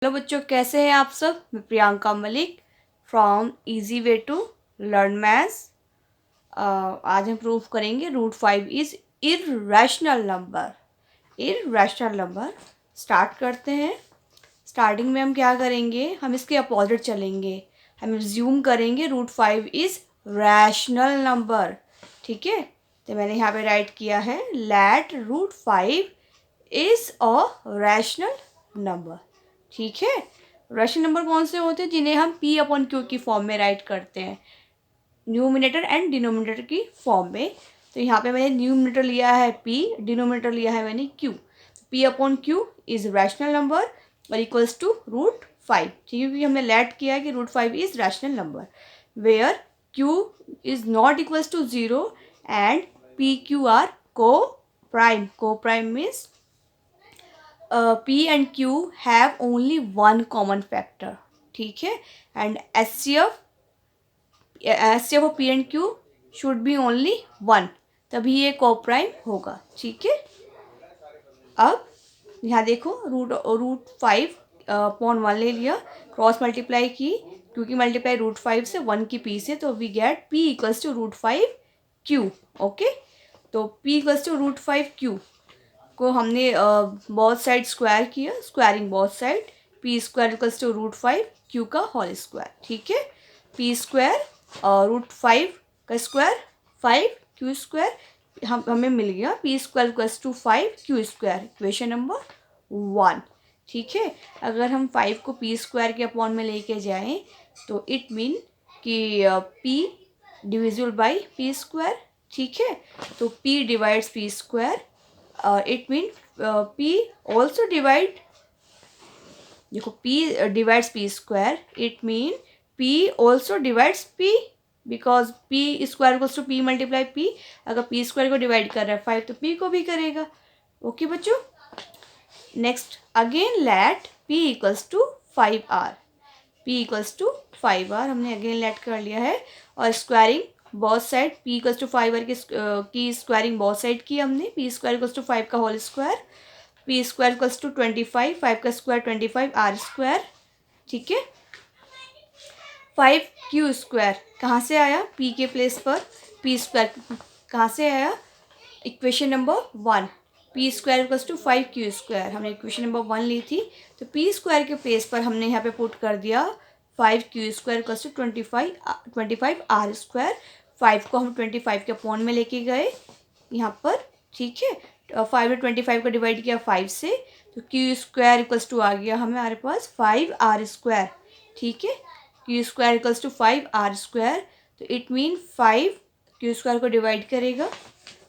Hello बच्चों, कैसे हैं आप सब। मैं Priyanka Malik from easy way to learn maths. आज हम प्रूव करेंगे root 5 is irrational number. Irrational number start करते हैं। स्टार्टिंग में हम क्या करेंगे, हम इसके अपोजिट चलेंगे। हम ज्यूम करेंगे रूट 5 इज रैशनल नंबर। ठीक है, तो मैंने यहाँ पे राइट किया है let root 5 is a rational number. ठीक है, रैशनल नंबर कौन से होते हैं जिन्हें हम p अपॉन क्यू की फॉर्म में राइट करते हैं, न्यूमिनेटर एंड डिनोमिनेटर की फॉर्म में। तो यहाँ पे मैंने न्यूमिनेटर लिया है p, डिनोमिनेटर लिया है मैंने q। p upon Q is rational number और इक्वल्स टू रूट 5। ठीक है, क्योंकि हमने लेट किया है कि root 5 is rational number where q is not equals to 0 and p q are coprime. Coprime means P and Q have only one common factor। ठीक है, and HCF of P and Q should be only 1, तभी ये coprime होगा। ठीक है, अब यहाँ देखो रूट 5 अपॉन 1 ले लिया, क्रॉस मल्टीप्लाई की, क्योंकि मल्टीप्लाई रूट 5 से 1 की P से, तो we get P equals to root 5 Q। Okay, तो P equals to root 5 Q को हमने बोथ साइड स्क्वायर किया, squaring both side, p square equals to root 5 q का होल स्क्वायर। ठीक है, पी स्क्वायर और रूट 5 का स्क्वायर 5 क्यू स्क्वायर हमें मिल गया, p square equals to 5 q square, equation number 1। ठीक है, अगर हम 5 को पी स्क्वायर के अपॉन में लेके जाएं तो इट मीन कि P divisible by P square. ठीक है, तो P divides P square, it means p also divide, देखो p divides p square, it mean p also divides p because p square equals to p multiply p। अगर p square को divide कर रहा है 5 तो p को भी करेगा। ओके बच्चों, next again let p equals to 5r। p equals to 5r हमने अगेन लेट कर लिया है, और squaring both side, p equals to 5r की स्क्वायरिंग बोथ साइड की हमने, p स्क्वायर इक्वल्स टू 5 का whole square, p square equals to 25, 5 का स्क्वायर 25 r स्क्वायर। ठीक है, 5 q स्क्वायर कहाँ से आया, p के प्लेस पर p स्क्वायर कहाँ से आया, equation number 1। P square equals to 5 q square हमने इक्वेशन नंबर 1 ली थी, तो पी स्क्वायर के प्लेस पर हमने यहाँ पे पुट कर दिया 5 q square equals to 25 r square. 5 को हम 25 के अपॉन में लेके गए यहाँ पर। ठीक है, 5 ने 25 को डिवाइड किया 5 से, तो क्यू स्क्वायर इक्वल्स टू आ गया हमारे पास 5 आर स्क्वायर। ठीक है, q square equals to 5 r square, तो इट मीन 5 क्यू स्क्वायर को डिवाइड करेगा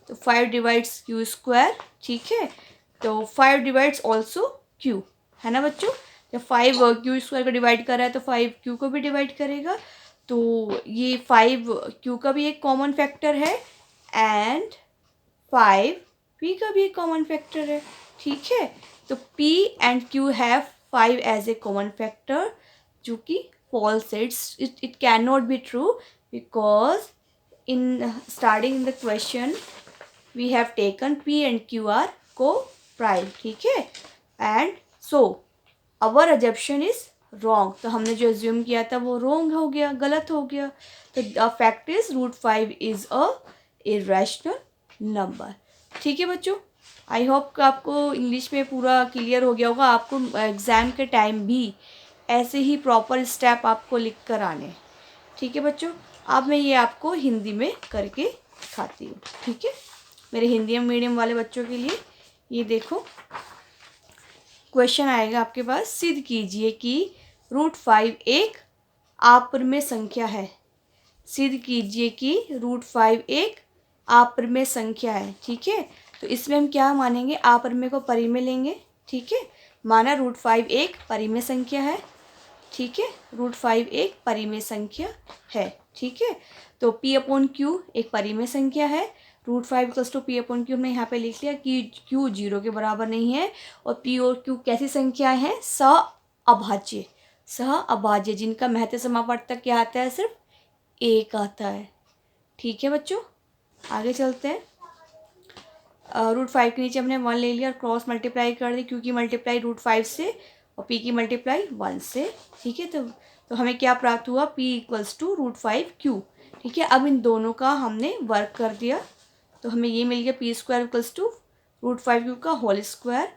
तो 5 डिवाइड्स क्यू स्क्वायर। ठीक है, तो 5 डिवाइड्स ऑल्सो क्यू, है ना बच्चों। जब 5 क्यू स्क्वायर को डिवाइड कर रहा है तो 5 क्यू को भी डिवाइड करेगा, तो ये 5 क्यू का भी एक कॉमन फैक्टर है एंड 5 पी का भी एक कॉमन फैक्टर है। ठीक है, तो p and q have 5 as a common factor, जो कि फॉल्स है, it can not be true because in starting in the question we have taken p and q are co-prime। ठीक है, and so our assumption is wrong, तो हमने जो assume किया था वो wrong हो गया, गलत हो गया। तो the fact is root 5 is a irrational number। ठीक है बच्चों, आई होप कि आपको इंग्लिश में पूरा क्लियर हो गया होगा। आपको एग्ज़ाम के टाइम भी ऐसे ही प्रॉपर स्टेप आपको लिख कर आने। ठीक है बच्चों, अब मैं ये आपको हिंदी में करके दिखाती हूँ। ठीक है, मेरे हिंदी मीडियम वाले बच्चों के लिए ये देखो क्वेश्चन आएगा आपके पास, सिद्ध कीजिए कि रूट 5 एक आप्रमेय संख्या है। सिद्ध कीजिए कि रूट 5 एक आप्रमेय संख्या है। ठीक है, तो इसमें हम क्या मानेंगे, आप्रमेय को परिमेय लेंगे। ठीक है, माना रूट 5 एक परिमेय संख्या है। ठीक है, रूट 5 एक परिमेय संख्या है। ठीक है, तो p अपॉन क्यू एक परिमेय संख्या है। Root 5 equals to p upon q हमने यहाँ पे लिख लिया कि क्यू 0 के बराबर नहीं है, और p और q कैसी संख्या है, सहअभाज्य। सहअभाज्य जिनका महत्तम समापवर्तक क्या आता है, सिर्फ 1 आता है। ठीक है बच्चों, आगे चलते हैं। रूट 5 के नीचे हमने 1 ले लिया और क्रॉस मल्टीप्लाई कर दी, क्योंकि मल्टीप्लाई रूट 5 से और p की मल्टीप्लाई 1 से, ठीक है। तो हमें क्या प्राप्त हुआ, p इक्वल्स टू √5q, ठीक है। अब इन दोनों का हमने वर्क कर दिया तो हमें ये मिल गया p square equals to √5q का whole square,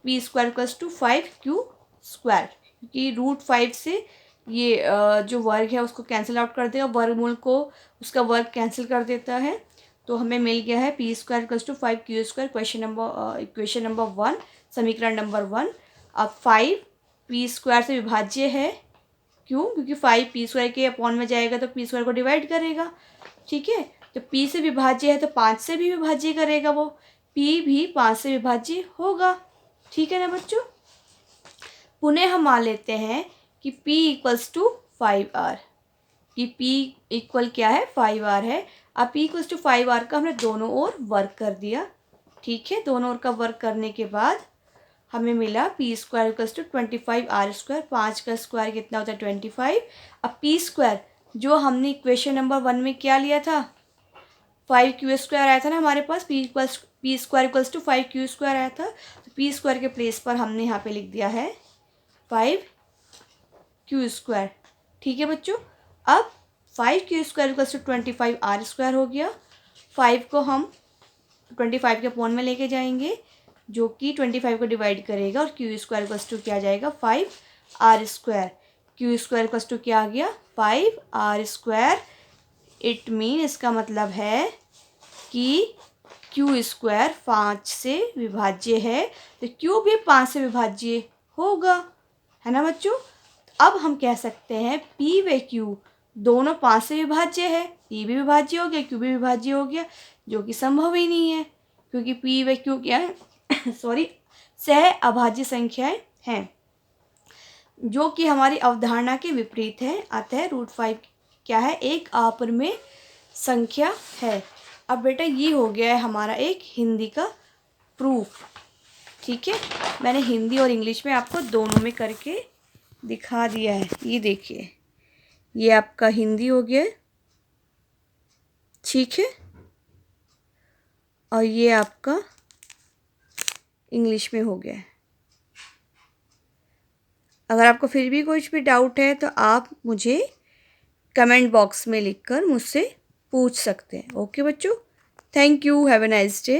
p square equals to 5q square, क्योंकि √5 से ये जो वर्ग है उसको कैंसिल आउट कर देगा, वर्गमूल को उसका वर्ग कैंसिल कर देता है। तो हमें मिल गया है p square equals to 5q square, equation number 1, समीकरण नंबर 1। अब 5 p स्क्वायर से विभाज्य है, क्यों, क्योंकि 5 p स्क्वायर के अपॉन में जाएगा तो p स्क्वायर को डिवाइड करेगा, ठीक है। तो p से विभाज्य है तो 5 से भी विभाज्य करेगा, वो p भी 5 से विभाज्य होगा, ठीक है ना बच्चों। पुनः हम मान लेते हैं कि p इक्वल्स टू 5r, कि p इक्वल क्या है, 5r है। अब p इक्वल्स टू 5r का हमने दोनों ओर वर्क कर दिया, ठीक है। दोनों ओर का वर्क करने के बाद हमें मिला p square equals to 25r square, 5 का स्क्वायर कितना होता है 25। अब p स्क्वायर जो हमने इक्वेशन नंबर 1 में क्या लिया था, 5q स्क्वायर आया था ना हमारे पास, p square equals to 5q square आया था। तो p स्क्वायर के प्लेस पर हमने यहाँ पे लिख दिया है 5q स्क्वायर, ठीक है बच्चों। अब 5q square equals to 25r square हो गया। 5 को हम 25 के अपॉन में लेके जाएंगे जो कि 25 को डिवाइड करेगा, और q स्क्वायर इक्वल्स टू क्या आ जाएगा 5r square. q square equals to क्या आ गया 5r स्क्वायर। इट मीन इसका मतलब है कि q स्क्वायर 5 से विभाज्य है तो q भी 5 से विभाज्य होगा, है ना बच्चों। अब हम कह सकते हैं p व q दोनों 5 से विभाज्य है, p भी विभाज्य हो गया, q भी विभाज्य हो गया, जो कि संभव ही नहीं है क्योंकि p व q क्या है सॉरी सह अभाज्य संख्याएं हैं, जो कि हमारी अवधारणा के विपरीत है। अतः √5 क्या है, एक अपरिमेय संख्या है। अब बेटा ये हो गया है हमारा एक हिंदी का प्रूफ, ठीक है। मैंने हिंदी और इंग्लिश में आपको दोनों में करके दिखा दिया है। ये देखिए, ये आपका हिंदी हो गया, ठीक है, और ये आपका इंग्लिश में हो गया। अगर आपको फिर भी कुछ भी डाउट है तो आप मुझे कमेंट बॉक्स में लिखकर मुझसे पूछ सकते हैं। ओके बच्चों, thank you, have a nice day.